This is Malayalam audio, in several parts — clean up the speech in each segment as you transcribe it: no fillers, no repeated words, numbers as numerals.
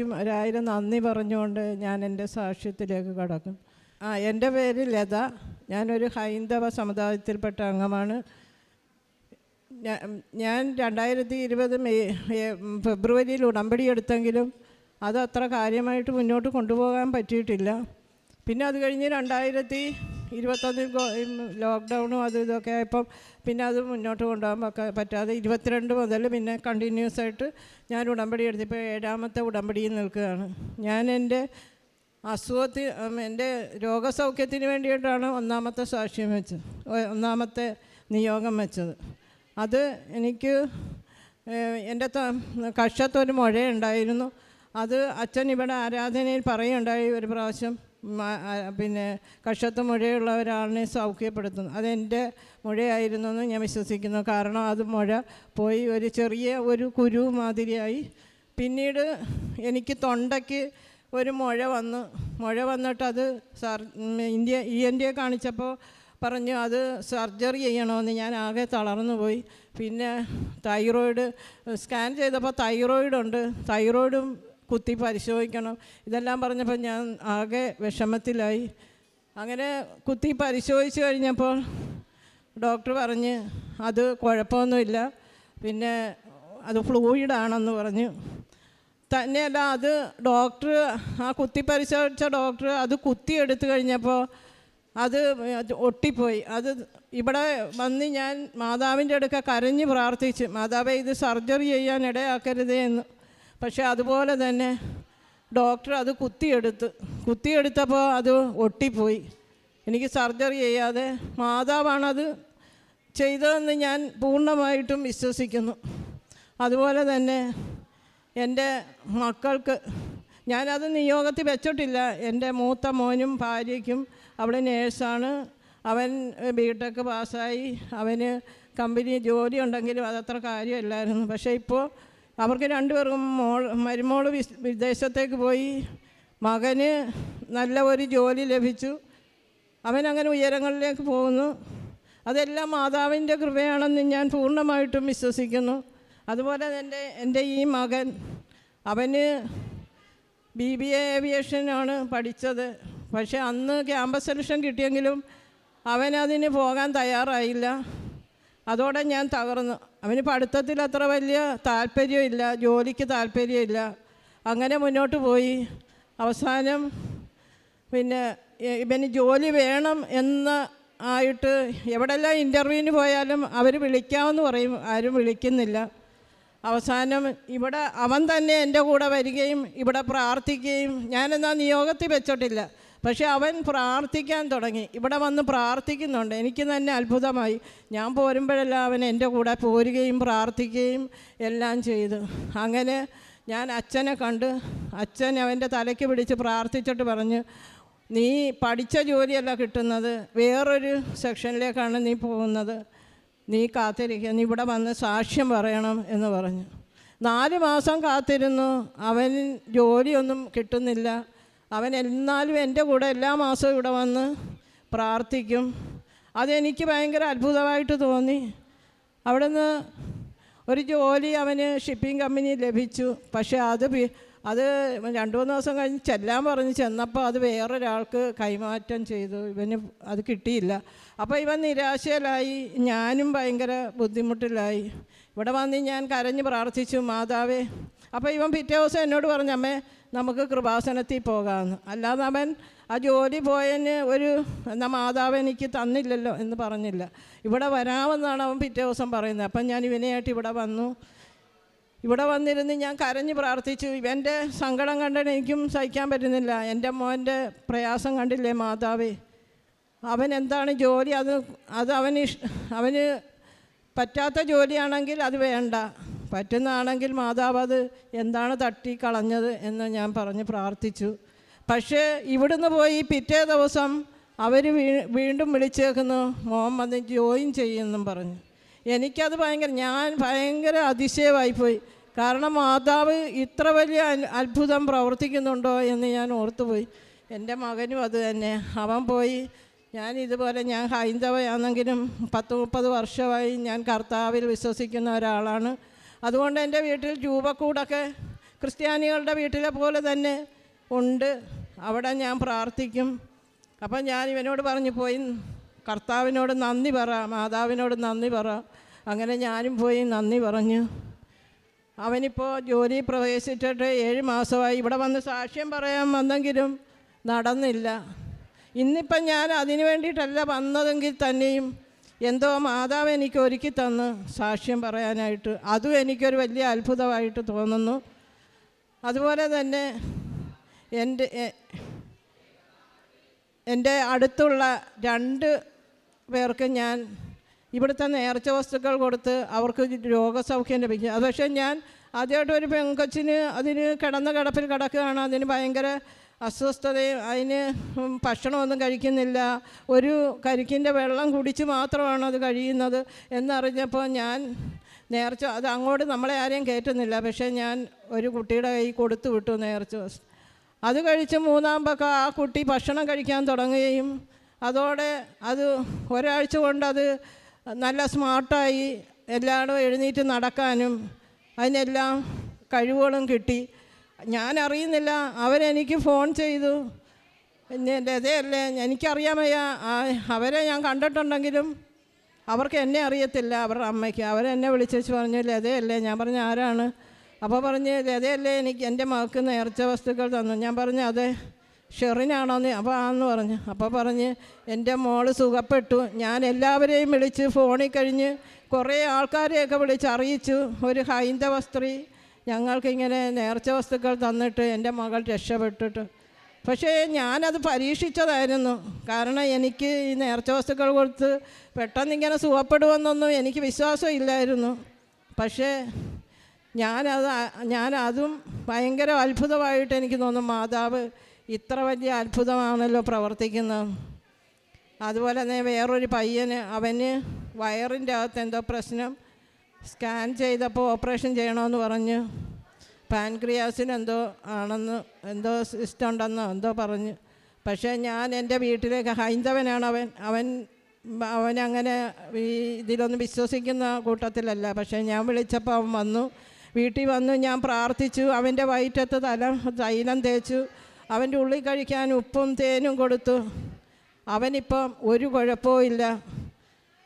എല്ലാവരോടും ഒരായിരം നന്ദി പറഞ്ഞുകൊണ്ട് ഞാൻ എൻ്റെ സാക്ഷ്യത്തിലേക്ക് കടക്കും. എൻ്റെ പേര് ലത. ഞാനൊരു ഹൈന്ദവ സമുദായത്തിൽപ്പെട്ട അംഗമാണ്. ഞാൻ 2020 ഫെബ്രുവരിയിൽ ഉടമ്പടി എടുത്തെങ്കിലും അത് അത്ര കാര്യമായിട്ട് മുന്നോട്ട് കൊണ്ടുപോകാൻ പറ്റിയിട്ടില്ല. പിന്നെ അത് കഴിഞ്ഞ് 2021 ലോക്ക്ഡൗണും അതും ഇതൊക്കെ ആയപ്പം പിന്നെ അത് മുന്നോട്ട് കൊണ്ടുപോകാൻ പറ്റാതെ 22 മുതൽ പിന്നെ കണ്ടിന്യൂസ് ആയിട്ട് ഞാൻ ഉടമ്പടി എടുത്തിപ്പോൾ 7ാമത്തെ ഉടമ്പടിയിൽ നിൽക്കുകയാണ്. ഞാൻ എൻ്റെ എൻ്റെ രോഗസൗഖ്യത്തിന് വേണ്ടിയിട്ടാണ് ഒന്നാമത്തെ സാക്ഷ്യം വെച്ചത്, ഒന്നാമത്തെ നിയോഗം വെച്ചത്. അത് എനിക്ക് എൻ്റെ കക്ഷത്തൊരു മുഴയുണ്ടായിരുന്നു. അത് അച്ഛൻ ഇവിടെ ആരാധനയിൽ പറയുണ്ടായി ഒരു പ്രാവശ്യം, പിന്നെ കക്ഷത്ത് മുഴയുള്ള ഒരാളിനെ സൗഖ്യപ്പെടുത്തുന്നു. അതെൻ്റെ മുഴയായിരുന്നു എന്ന് ഞാൻ വിശ്വസിക്കുന്നു. കാരണം അത് മുഴ പോയി ഒരു ചെറിയ ഒരു കുരു മാതിരിയായി. പിന്നീട് എനിക്ക് തൊണ്ടയ്ക്ക് ഒരു മുഴ വന്നിട്ട് അത് ENT കാണിച്ചപ്പോൾ പറഞ്ഞു അത് സർജറി ചെയ്യണമെന്ന്. ഞാൻ ആകെ തളർന്നു പോയി. പിന്നെ തൈറോയിഡ് സ്കാൻ ചെയ്തപ്പോൾ തൈറോയിഡും കുത്തി പരിശോധിക്കണം. ഇതെല്ലാം പറഞ്ഞപ്പോൾ ഞാൻ ആകെ വിഷമത്തിലായി. അങ്ങനെ കുത്തി പരിശോധിച്ച് കഴിഞ്ഞപ്പോൾ ഡോക്ടർ പറഞ്ഞ് അത് കുഴപ്പമൊന്നുമില്ല, പിന്നെ അത് ഫ്ലൂയിഡാണെന്ന് പറഞ്ഞു. തന്നെയല്ല, അത് ഡോക്ടർ കുത്തി പരിശോധിച്ച ഡോക്ടർ അത് കുത്തിയെടുത്ത് കഴിഞ്ഞപ്പോൾ അത് ഒട്ടിപ്പോയി. അത് ഇവിടെ വന്ന് ഞാൻ മാതാവിൻ്റെ അടുക്ക കരഞ്ഞ് പ്രാർത്ഥിച്ച്, മാതാവേ ഇത് സർജറി ചെയ്യാൻ ഇടയാക്കരുതേ എന്ന്. പക്ഷേ അതുപോലെ തന്നെ ഡോക്ടർ അത് കുത്തിയെടുത്തപ്പോൾ അത് ഒട്ടിപ്പോയി. എനിക്ക് സർജറി ചെയ്യാതെ മാതാവാണത് ചെയ്തതെന്ന് ഞാൻ പൂർണ്ണമായിട്ടും വിശ്വസിക്കുന്നു. അതുപോലെ തന്നെ എൻ്റെ മക്കൾക്ക് ഞാനത് നിയോഗത്തിൽ വെച്ചിട്ടില്ല. എൻ്റെ മൂത്ത മോനും ഭാര്യയ്ക്കും, അവൾ നേഴ്സാണ്, അവൻ BTech പാസ്സായി, അവന് കമ്പനി ജോലി ഉണ്ടെങ്കിലും അതത്ര കാര്യമില്ലായിരുന്നു. പക്ഷേ ഇപ്പോൾ അവർക്ക് 2 പേർക്കും മരുമോൾ വിദേശത്തേക്ക് പോയി, മകന് നല്ല ഒരു ജോലി ലഭിച്ചു, അവനങ്ങനെ ഉയരങ്ങളിലേക്ക് പോകുന്നു. അതെല്ലാം മാതാവിൻ്റെ കൃപയാണെന്ന് ഞാൻ പൂർണ്ണമായിട്ടും വിശ്വസിക്കുന്നു. അതുപോലെ തന്നെ എൻ്റെ ഈ മകൻ, അവന് BBA ഏവിയേഷനാണ് പഠിച്ചത്. പക്ഷേ അന്ന് ക്യാമ്പസ് സെലക്ഷൻ കിട്ടിയെങ്കിലും അവനതിന് പോകാൻ തയ്യാറായില്ല. അതോടെ ഞാൻ തകർന്നു. അവന് പഠിത്തത്തിൽ അത്ര വലിയ താല്പര്യമില്ല, ജോലിക്ക് താല്പര്യമില്ല. അങ്ങനെ മുന്നോട്ട് പോയി. അവസാനം പിന്നെ ഇവന് ജോലി വേണം ആയിട്ട് എവിടെല്ലാം ഇൻ്റർവ്യൂവിന് പോയാലും അവർ വിളിക്കാമെന്ന് പറയും, ആരും വിളിക്കുന്നില്ല. അവസാനം ഇവിടെ അവൻ തന്നെ എൻ്റെ കൂടെ വരികയും ഇവിടെ പ്രാർത്ഥിക്കുകയും, ഞാനെന്നാൽ നിയോഗത്തിൽ വെച്ചിട്ടില്ല, പക്ഷേ അവൻ പ്രാർത്ഥിക്കാൻ തുടങ്ങി. ഇവിടെ വന്ന് പ്രാർത്ഥിക്കുന്നുണ്ട്. എനിക്ക് തന്നെ അത്ഭുതമായി. ഞാൻ പോരുമ്പോഴെല്ലാം അവൻ എൻ്റെ കൂടെ പോരുകയും പ്രാർത്ഥിക്കുകയും എല്ലാം ചെയ്തു. അങ്ങനെ ഞാൻ അച്ഛനെ കണ്ട്, അച്ഛൻ അവൻ്റെ തലയ്ക്ക് പിടിച്ച് പ്രാർത്ഥിച്ചിട്ട് പറഞ്ഞു, നീ പഠിച്ച ജോലിയല്ല കിട്ടുന്നത്, വേറൊരു സെക്ഷനിലേക്കാണ് നീ പോകുന്നത്, നീ കാത്തിരിക്കുക, നീ ഇവിടെ വന്ന് സാക്ഷ്യം പറയണം എന്ന് പറഞ്ഞു. 4 മാസം കാത്തിരുന്നു. അവൻ ജോലിയൊന്നും കിട്ടുന്നില്ല. അവൻ എന്നാലും എൻ്റെ കൂടെ എല്ലാ മാസവും ഇവിടെ വന്ന് പ്രാർത്ഥിക്കും. അതെനിക്ക് ഭയങ്കര അത്ഭുതമായിട്ട് തോന്നി. അവിടെ നിന്ന് ഒരു ജോലി അവന് ഷിപ്പിംഗ് കമ്പനി ലഭിച്ചു. പക്ഷേ അത് 2-3 ദിവസം കഴിഞ്ഞ് ചെല്ലാൻ പറഞ്ഞ് ചെന്നപ്പോൾ അത് വേറൊരാൾക്ക് കൈമാറ്റം ചെയ്തു. ഇവന് അത് കിട്ടിയില്ല. അപ്പോൾ ഇവൻ നിരാശയിലായി, ഞാനും ഭയങ്കര ബുദ്ധിമുട്ടിലായി. ഇവിടെ വന്ന് ഞാൻ കരഞ്ഞ് പ്രാർത്ഥിച്ചു, മാതാവേ. അപ്പോൾ ഇവൻ പിറ്റേ ദിവസം എന്നോട് പറഞ്ഞു, അമ്മേ നമുക്ക് കൃപാസനത്തിൽ പോകാമെന്ന്. അല്ലാതെ അവൻ ആ ജോലി പോയതിന് എന്നാൽ മാതാവ് എനിക്ക് തന്നില്ലല്ലോ എന്ന് പറഞ്ഞില്ല. ഇവിടെ വരാമെന്നാണ് അവൻ പിറ്റേ ദിവസം പറയുന്നത്. അപ്പം ഞാൻ ഇവനെയായിട്ട് ഇവിടെ വന്നു. ഇവിടെ വന്നിരുന്ന് ഞാൻ കരഞ്ഞ് പ്രാർത്ഥിച്ചു. ഇവൻ്റെ സങ്കടം കണ്ടിട്ട് എനിക്കും സഹിക്കാൻ പറ്റുന്നില്ല. എൻ്റെ മോൻ്റെ പ്രയാസം കണ്ടില്ലേ മാതാവേ. അവൻ എന്താണ് ജോലി, അത് അവന് പറ്റാത്ത ജോലിയാണെങ്കിൽ അത് വേണ്ട, പറ്റുന്നതാണെങ്കിൽ മാതാവ് അത് എന്താണ് തട്ടിക്കളഞ്ഞത് എന്ന് ഞാൻ പറഞ്ഞ് പ്രാർത്ഥിച്ചു. പക്ഷേ ഇവിടുന്ന് പോയി പിറ്റേ ദിവസം അവർ വീണ്ടും വിളിച്ചേക്കുന്നു, മോൻ വന്ന് ജോയിൻ ചെയ്യുമെന്നും പറഞ്ഞു. എനിക്കത് ഞാൻ ഭയങ്കര അതിശയമായിപ്പോയി. കാരണം മാതാവ് ഇത്ര വലിയ അത്ഭുതം പ്രവർത്തിക്കുന്നുണ്ടോ എന്ന് ഞാൻ ഓർത്തുപോയി. എൻ്റെ മകനും അത് തന്നെ. അവൻ പോയി. ഞാൻ ഹൈന്ദവയാണെങ്കിലും 10-30 വർഷമായി ഞാൻ കർത്താവിൽ വിശ്വസിക്കുന്ന ഒരാളാണ്. അതുകൊണ്ട് എൻ്റെ വീട്ടിൽ രൂപക്കൂടൊക്കെ ക്രിസ്ത്യാനികളുടെ വീട്ടിലെ പോലെ തന്നെ ഉണ്ട്. അവിടെ ഞാൻ പ്രാർത്ഥിക്കും. അപ്പം ഞാൻ ഇവനോട് പറഞ്ഞു, പോയി കർത്താവിനോട് നന്ദി പറ, മാതാവിനോട് നന്ദി പറ. അങ്ങനെ ഞാനും പോയി നന്ദി പറഞ്ഞു. അവനിപ്പോൾ ജോലി പ്രവേശിച്ചിട്ട് 7 മാസമായി. ഇവിടെ വന്ന് സാക്ഷ്യം പറയാൻ വന്നെങ്കിലും നടന്നില്ല. ഇന്നിപ്പം ഞാൻ അതിന് വേണ്ടിയിട്ടല്ല വന്നതെങ്കിൽ തന്നെയും എന്തോ മാതാവ് എനിക്ക് ഒരുക്കി തന്ന് സാക്ഷ്യം പറയാനായിട്ട്. അതും എനിക്കൊരു വലിയ അത്ഭുതമായിട്ട് തോന്നുന്നു. അതുപോലെ തന്നെ എൻ്റെ അടുത്തുള്ള 2 പേർക്ക് ഞാൻ ഇവിടുത്തെ നേർച്ച വസ്തുക്കൾ കൊടുത്ത് അവർക്ക് രോഗസൗഖ്യം ലഭിക്കും. അത് പക്ഷേ ഞാൻ ആദ്യമായിട്ട് ഒരു പെങ്കൊച്ചിന് അതിന് കിടന്ന കിടപ്പിൽ കിടക്കുകയാണ്. അതിന് ഭയങ്കര അസ്വസ്ഥതയും, അതിന് ഭക്ഷണമൊന്നും കഴിക്കുന്നില്ല, ഒരു കരിക്കിൻ്റെ വെള്ളം കുടിച്ച് മാത്രമാണ് അത് കഴിയുന്നത് എന്നറിഞ്ഞപ്പോൾ ഞാൻ നേർച്ച അത് അങ്ങോട്ട് നമ്മളെ ആരെയും കയറ്റുന്നില്ല. പക്ഷേ ഞാൻ ഒരു കുട്ടിയുടെ കൈ കൊടുത്തു വിട്ടു നേർച്ച വസ്തു. അത് കഴിച്ച് 3-ാം പക്കം ആ കുട്ടി ഭക്ഷണം കഴിക്കാൻ തുടങ്ങുകയും അതോടെ അത് ഒരാഴ്ച കൊണ്ടത് നല്ല സ്മാർട്ടായി എല്ലായിടും എഴുന്നേറ്റ് നടക്കാനും അതിനെല്ലാം കഴിവുകളും കിട്ടി. ഞാൻ അറിയുന്നില്ല. അവരെനിക്ക് ഫോൺ ചെയ്തു, പിന്നെ ലതയല്ലേ, എനിക്കറിയാൻ വയ്യ. അവരെ ഞാൻ കണ്ടിട്ടുണ്ടെങ്കിലും അവർക്ക് എന്നെ അറിയത്തില്ല, അവരുടെ അമ്മയ്ക്ക്. അവരെന്നെ വിളിച്ചു പറഞ്ഞു, ലതയല്ലേ? ഞാൻ പറഞ്ഞു, ആരാണ്? അപ്പോൾ പറഞ്ഞ്, ലതയല്ലേ എനിക്ക് എൻ്റെ മകൾക്ക് നേർച്ച വസ്തുക്കൾ തന്നു. ഞാൻ പറഞ്ഞു, അതെ. ഷെറിനാണോന്ന്? അപ്പോൾ ആന്ന് പറഞ്ഞു. അപ്പോൾ പറഞ്ഞ്, എൻ്റെ മോള് സുഖപ്പെട്ടു. ഞാൻ എല്ലാവരെയും വിളിച്ച് ഫോണിൽ കഴിഞ്ഞ് കുറേ ആൾക്കാരെയൊക്കെ വിളിച്ച് അറിയിച്ചു. ഒരു ഹൈന്ദവ സ്ത്രീ ഞങ്ങൾക്കിങ്ങനെ നേർച്ച വസ്തുക്കൾ തന്നിട്ട് എൻ്റെ മകൾ രക്ഷപ്പെട്ടിട്ട്. പക്ഷേ ഞാനത് പരീക്ഷിച്ചതായിരുന്നു. കാരണം എനിക്ക് ഈ നേർച്ച വസ്തുക്കൾ കൊടുത്ത് പെട്ടെന്നിങ്ങനെ സുഖപ്പെടുമെന്നൊന്നും എനിക്ക് വിശ്വാസം ഇല്ലായിരുന്നു. പക്ഷേ ഞാനതും ഭയങ്കര അത്ഭുതമായിട്ട് എനിക്ക് തോന്നും. മാതാവ് ഇത്ര വലിയ അത്ഭുതമാണല്ലോ പ്രവർത്തിക്കുന്നത്. അതുപോലെ തന്നെ വേറൊരു പയ്യന്, അവന് വയറിൻ്റെ അകത്ത് എന്തോ പ്രശ്നം, സ്കാൻ ചെയ്തപ്പോൾ ഓപ്പറേഷൻ ചെയ്യണമെന്ന് പറഞ്ഞ്, പാൻക്രിയാസിന് എന്തോ ആണെന്ന്, എന്തോ സിസ്റ്റം ഉണ്ടെന്നോ എന്തോ പറഞ്ഞ്. പക്ഷേ ഞാൻ എൻ്റെ വീട്ടിലേക്ക്, ഹൈന്ദവനാണ് അവനങ്ങനെ ഈ ഇതിലൊന്നും വിശ്വസിക്കുന്ന കൂട്ടത്തിലല്ല. പക്ഷേ ഞാൻ വിളിച്ചപ്പോൾ അവൻ വന്നു, വീട്ടിൽ വന്നു. ഞാൻ പ്രാർത്ഥിച്ചു, അവൻ്റെ വയറ്റത്ത് തൈലം തേച്ചു, അവൻ്റെ ഉള്ളിൽ കഴിക്കാൻ ഉപ്പും തേനും കൊടുത്തു. അവനിപ്പം ഒരു കുഴപ്പവും ഇല്ല.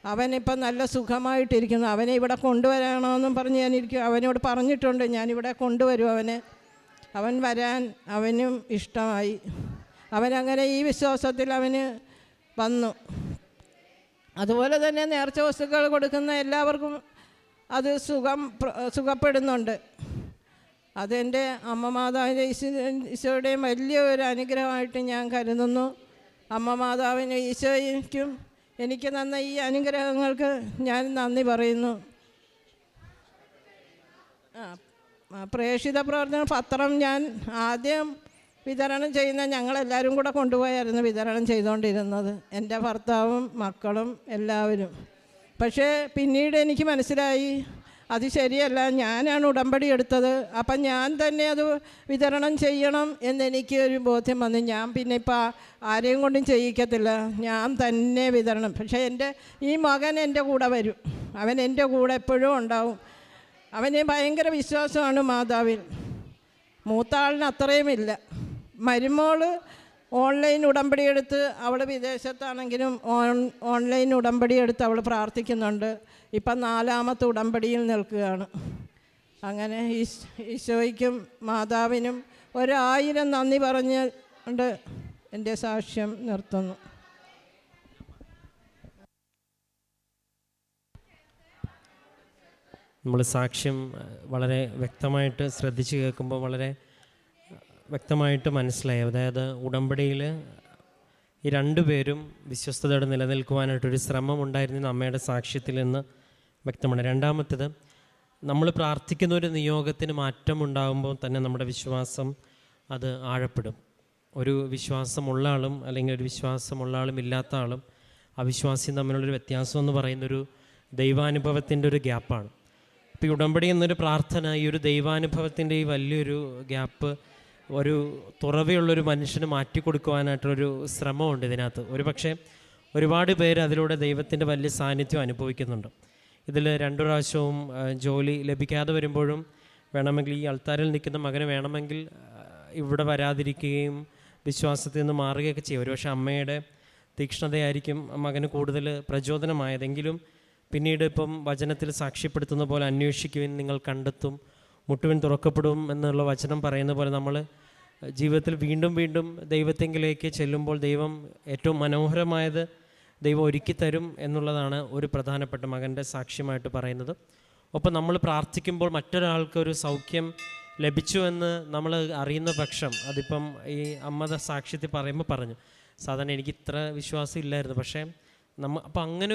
അവനിപ്പം നല്ല സുഖമായിട്ടിരിക്കുന്നു. അവനെ ഇവിടെ കൊണ്ടുവരണമെന്നും പറഞ്ഞ് ഞാനിരിക്കും. അവനോട് പറഞ്ഞിട്ടുണ്ട്, ഞാനിവിടെ കൊണ്ടുവരും അവനെ. അവൻ വരാൻ അവനും ഇഷ്ടമായി. അവനങ്ങനെ ഈ വിശ്വാസത്തിൽ അവന് വന്നു. അതുപോലെ തന്നെ നേർച്ച വസ്തുക്കൾ കൊടുക്കുന്ന എല്ലാവർക്കും അത് സുഖപ്പെടുന്നുണ്ട്. അതെൻ്റെ അമ്മ മാതാവിൻ്റെ ഈശോയുടെയും വലിയ ഒരു അനുഗ്രഹമായിട്ട് ഞാൻ കരുതുന്നു. അമ്മ മാതാവിന് ഈശോയ്ക്കും എനിക്ക് തന്ന ഈ അനുഗ്രഹങ്ങൾക്ക് ഞാൻ നന്ദി പറയുന്നു. പ്രേക്ഷിത പ്രവർത്തന പത്രം ഞാൻ ആദ്യം വിതരണം ചെയ്യുന്ന ഞങ്ങളെല്ലാവരും കൂടെ കൊണ്ടുപോയായിരുന്നു വിതരണം ചെയ്തുകൊണ്ടിരുന്നത്, എൻ്റെ ഭർത്താവും മക്കളും എല്ലാവരും. പക്ഷേ പിന്നീട് എനിക്ക് മനസ്സിലായി അത് ശരിയല്ല, ഞാനാണ് ഉടമ്പടി എടുത്തത്, അപ്പം ഞാൻ തന്നെ അത് വിതരണം ചെയ്യണം എന്നെനിക്ക് ഒരു ബോധ്യം വന്നു. ഞാൻ പിന്നെ ഇപ്പം ആരെയും കൊണ്ടും ചെയ്യിക്കത്തില്ല, ഞാൻ തന്നെ വിതരണം. പക്ഷേ ഈ മകൻ എൻ്റെ കൂടെ വരും, അവൻ എൻ്റെ കൂടെ എപ്പോഴും ഉണ്ടാവും. അവന് ഭയങ്കര വിശ്വാസമാണ് മാതാവിൽ. മൂത്ത ആളിന് അത്രയുമില്ല. മരുമോള് ഓൺലൈൻ ഉടമ്പടി എടുത്ത്, അവൾ വിദേശത്താണെങ്കിലും ഓൺലൈൻ ഉടമ്പടി എടുത്ത് അവൾ പ്രാർത്ഥിക്കുന്നുണ്ട്. ഇപ്പം 4ാമത്തെ ഉടമ്പടിയിൽ നിൽക്കുകയാണ്. അങ്ങനെ ഈശോയ്ക്കും മാതാവിനും 1000 നന്ദി പറഞ്ഞുകൊണ്ട് എൻ്റെ സാക്ഷ്യം നിർത്തുന്നു. നമ്മൾ സാക്ഷ്യം വളരെ വ്യക്തമായിട്ട് ശ്രദ്ധിച്ച് കേൾക്കുമ്പോൾ വളരെ വ്യക്തമായിട്ട് മനസ്സിലായി. അതായത് ഉടമ്പടിയിൽ ഈ 2 പേരും വിശ്വസ്തയോടെ നിലനിൽക്കുവാനായിട്ടൊരു ശ്രമം ഉണ്ടായിരുന്ന അമ്മയുടെ സാക്ഷ്യത്തിൽ നിന്ന് വ്യക്തമാണ്. രണ്ടാമത്തേത്, നമ്മൾ പ്രാർത്ഥിക്കുന്ന ഒരു നിയോഗത്തിന് മാറ്റം ഉണ്ടാകുമ്പോൾ തന്നെ നമ്മുടെ വിശ്വാസം അത് ആഴപ്പെടും. ഒരു വിശ്വാസമുള്ള ആളും അല്ലെങ്കിൽ ഒരു വിശ്വാസമുള്ള ആളും ഇല്ലാത്ത ആളും അവിശ്വാസിയും തമ്മിലുള്ളൊരു വ്യത്യാസം എന്ന് പറയുന്നൊരു ദൈവാനുഭവത്തിൻ്റെ ഒരു ഗ്യാപ്പാണ്. അപ്പോൾ ഈ ഉടമ്പടി എന്നൊരു പ്രാർത്ഥന ഈ ഒരു ദൈവാനുഭവത്തിൻ്റെ ഈ വലിയൊരു ഗ്യാപ്പ് ഒരു തുറവയുള്ളൊരു മനുഷ്യന് മാറ്റിക്കൊടുക്കുവാനായിട്ടൊരു ശ്രമമുണ്ട് ഇതിനകത്ത്. ഒരു പക്ഷേ ഒരുപാട് പേര് അതിലൂടെ ദൈവത്തിൻ്റെ വലിയ സാന്നിധ്യം അനുഭവിക്കുന്നുണ്ട്. ഇതിൽ 2 പ്രാവശ്യവും ജോലി ലഭിക്കാതെ വരുമ്പോഴും വേണമെങ്കിൽ ഈ അൾത്താരിൽ നിൽക്കുന്ന മകന് വേണമെങ്കിൽ ഇവിടെ വരാതിരിക്കുകയും വിശ്വാസത്തിൽ നിന്ന് മാറുകയൊക്കെ ചെയ്യും. ഒരുപക്ഷെ അമ്മയുടെ തീക്ഷ്ണതയായിരിക്കും മകന് കൂടുതൽ പ്രചോദനമായതെങ്കിലും പിന്നീട് ഇപ്പം വചനത്തിൽ സാക്ഷ്യപ്പെടുത്തുന്ന പോലെ അന്വേഷിക്കുവിൻ നിങ്ങൾ കണ്ടെത്തും, മുട്ടുവിൻ തുറക്കപ്പെടും എന്നുള്ള വചനം പറയുന്ന പോലെ നമ്മൾ ജീവിതത്തിൽ വീണ്ടും വീണ്ടും ദൈവത്തെങ്കിലേക്ക് ചെല്ലുമ്പോൾ ദൈവം ഏറ്റവും മനോഹരമായത് ദൈവം ഒരുക്കി തരും എന്നുള്ളതാണ് ഒരു പ്രധാനപ്പെട്ട മകൻ്റെ സാക്ഷ്യമായിട്ട് പറയുന്നത്. ഒപ്പം നമ്മൾ പ്രാർത്ഥിക്കുമ്പോൾ മറ്റൊരാൾക്ക് ഒരു സൗഖ്യം ലഭിച്ചു എന്ന് നമ്മൾ അറിയുന്ന പക്ഷം, അതിപ്പം ഈ അമ്മയുടെ സാക്ഷ്യത്തിൽ പറയുമ്പോൾ പറഞ്ഞു, സാധാരണ എനിക്ക് ഇത്ര വിശ്വാസം ഇല്ലായിരുന്നു, പക്ഷേ അപ്പം അങ്ങനെ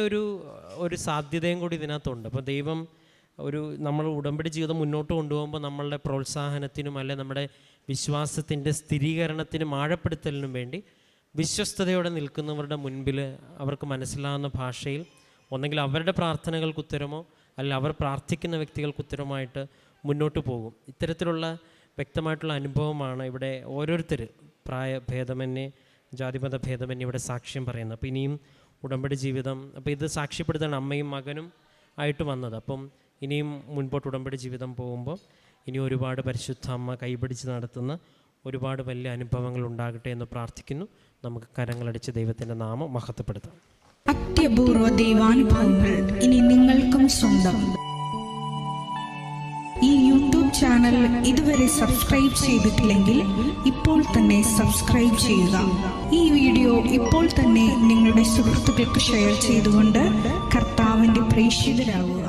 ഒരു സാധ്യതയും കൂടി ഇതിനകത്തുണ്ട്. അപ്പോൾ ദൈവം നമ്മൾ ഉടമ്പടി ജീവിതം മുന്നോട്ട് കൊണ്ടുപോകുമ്പോൾ നമ്മളുടെ പ്രോത്സാഹനത്തിനും അല്ലെ നമ്മുടെ വിശ്വാസത്തിൻ്റെ സ്ഥിരീകരണത്തിനും ആഴപ്പെടുത്തലിനും വേണ്ടി വിശ്വസ്തയോടെ നിൽക്കുന്നവരുടെ മുൻപിൽ അവർക്ക് മനസ്സിലാവുന്ന ഭാഷയിൽ ഒന്നെങ്കിൽ അവരുടെ പ്രാർത്ഥനകൾക്ക് ഉത്തരമോ അല്ല അവർ പ്രാർത്ഥിക്കുന്ന വ്യക്തികൾക്ക് ഉത്തരമായിട്ട് മുന്നോട്ട് പോകും. ഇത്തരത്തിലുള്ള വ്യക്തമായിട്ടുള്ള അനുഭവമാണ് ഇവിടെ ഓരോരുത്തർ പ്രായഭേദമന്യേ ജാതിമത ഭേദമന്യേ ഇവിടെ സാക്ഷ്യം പറയുന്നത്. അപ്പോൾ ഇനിയും ഉടമ്പടി ജീവിതം, അപ്പോൾ ഇത് സാക്ഷ്യപ്പെടുത്താൻ അമ്മയും മകനും ആയിട്ട് വന്നത്. അപ്പം ഇനിയും മുൻപോട്ട് ഉടമ്പടി ജീവിതം പോകുമ്പോൾ ഇനി ഒരുപാട് പരിശുദ്ധ അമ്മ കൈപിടിച്ച് നടത്തുന്ന ഒരുപാട് വലിയ അനുഭവങ്ങൾ ഉണ്ടാകട്ടെ എന്ന് പ്രാർത്ഥിക്കുന്നു. നമുക്ക് കരങ്ങളടിച്ച് ദൈവത്തിൻ്റെ നാമം മഹത്വപ്പെടുത്താം. അത്യപൂർവ ദൈവാനുഭവങ്ങൾ ഇനി നിങ്ങൾക്കും സ്വന്തം. ഈ യൂട്യൂബ് ചാനൽ ഇതുവരെ സബ്സ്ക്രൈബ് ചെയ്തിട്ടില്ലെങ്കിൽ ഇപ്പോൾ തന്നെ സബ്സ്ക്രൈബ് ചെയ്യുക. ഈ വീഡിയോ ഇപ്പോൾ തന്നെ നിങ്ങളുടെ സുഹൃത്തുക്കൾക്ക് ഷെയർ ചെയ്തുകൊണ്ട് കർത്താവിൻ്റെ പ്രേക്ഷിതരാകുക.